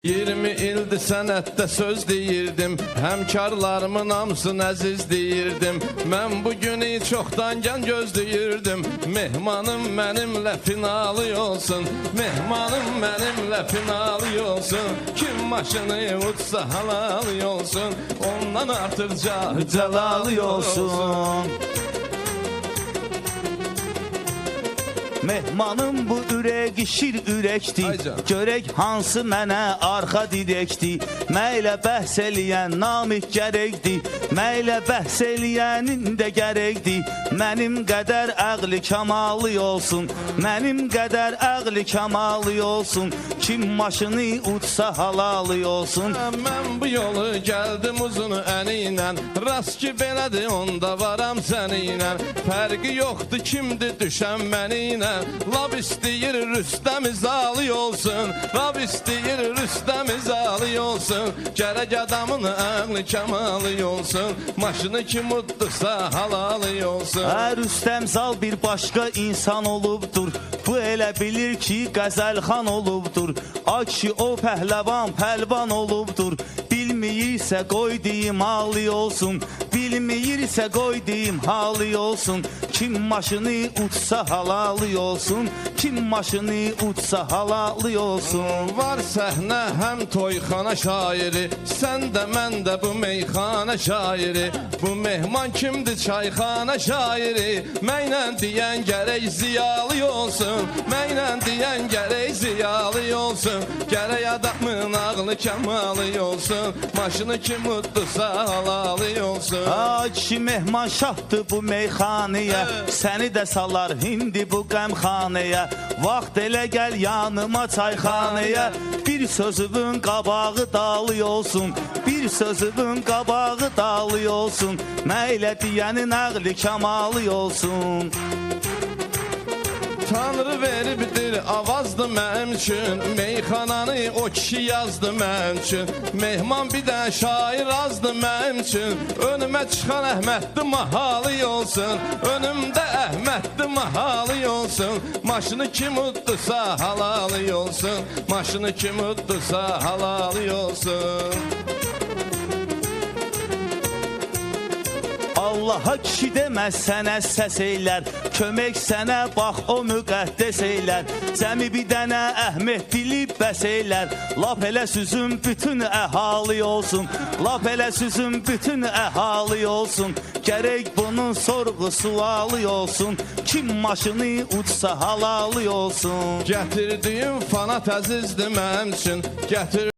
20 ildir sənətdə söz deyirdim, həmkarlarımın hamısını əziz deyirdim. Mən bu günü çoxdan gən gözləyirdim. Mehmanım mənimlə finalı olsun, mehmanım mənimlə finalı olsun. Kim maşını uçsa halalı olsun, ondan artıq cəlalı olsun. Mehmanım bu ürək şir ürəkdir, görək hansı mənə arxa dirəkdir. Məylə bəhs eləyən namik gərəkdir, məylə bəhs eləyənin də gərəkdir. Mənim qədər əqli kəmalı olsun, mənim qədər əqli kəmalı olsun. Kim maşını uçsa halalı olsun. Mən bu yolu gəldim uzun əniylə, rast ki belədir onda varam səninlə. Fərqi yoxdur kimdir düşən məniylə. Lab istəyir Rüstəm İzalı olsun, Lab istəyir Rüstəm İzalı olsun. Gərək adamın əqli kəmalı olsun, maşını kim uddursa halalı olsun. Rüstəm Zal bir başqa insan olubdur, bu elə bilir ki qəzəlxan olubdur. Aki o pəhləvan pəlvan olubdur, bilməyirsə qoy deyim halı olsun, bilməyirsə qoy deyim halı olsun. Kim maşını uçsa halalı olsun, kim maşını uçsa halalı olsun. Var səhnə həm toyxana şairi, sən də mən də bu meyxana şairi. Bu mehman kimdir çayxana şairi, mənlə deyən gərək ziyalı olsun, mənlə deyən gərək ziyalı olsun. Gərək adamın ağlı kəmalı olsun, maşını kim uddursa halalı olsun. Kişi mehman şahdır bu meyxanəyə, səni də salar hindi bu qəmxanəyə. Vaxt elə gəl yanıma çayxanəyə, bir sözümün qabağı dalı olsun, bir sözümün qabağı dalı olsun. Məylə deyənin əqli kəmalı olsun. Tanrı veribdir avazdı mənim üçün, meyxananı o kişi yazdı mənim üçün. Mehman bir də şair azdı mənim üçün, önümə çıxan Əhməddi mahalı olsun, önümdə Əhməddi mahalı olsun. Maşını kim uddursa halalı olsun, maşını kim uddursa halalı olsun. Allaha kişi deməz sənə səs eylər, kömək sənə bax o müqəddəs eylər. Cəmi bir dənə Əhməd dilib bəs eylər, lap elə süzün bütün əhali olsun, lap elə süzün bütün əhali olsun. Gərək bunun sorğu sualı olsun, kim maşını uçsa halalı olsun. Gətirdiyim fanat əzizdir mənim üçün, gətir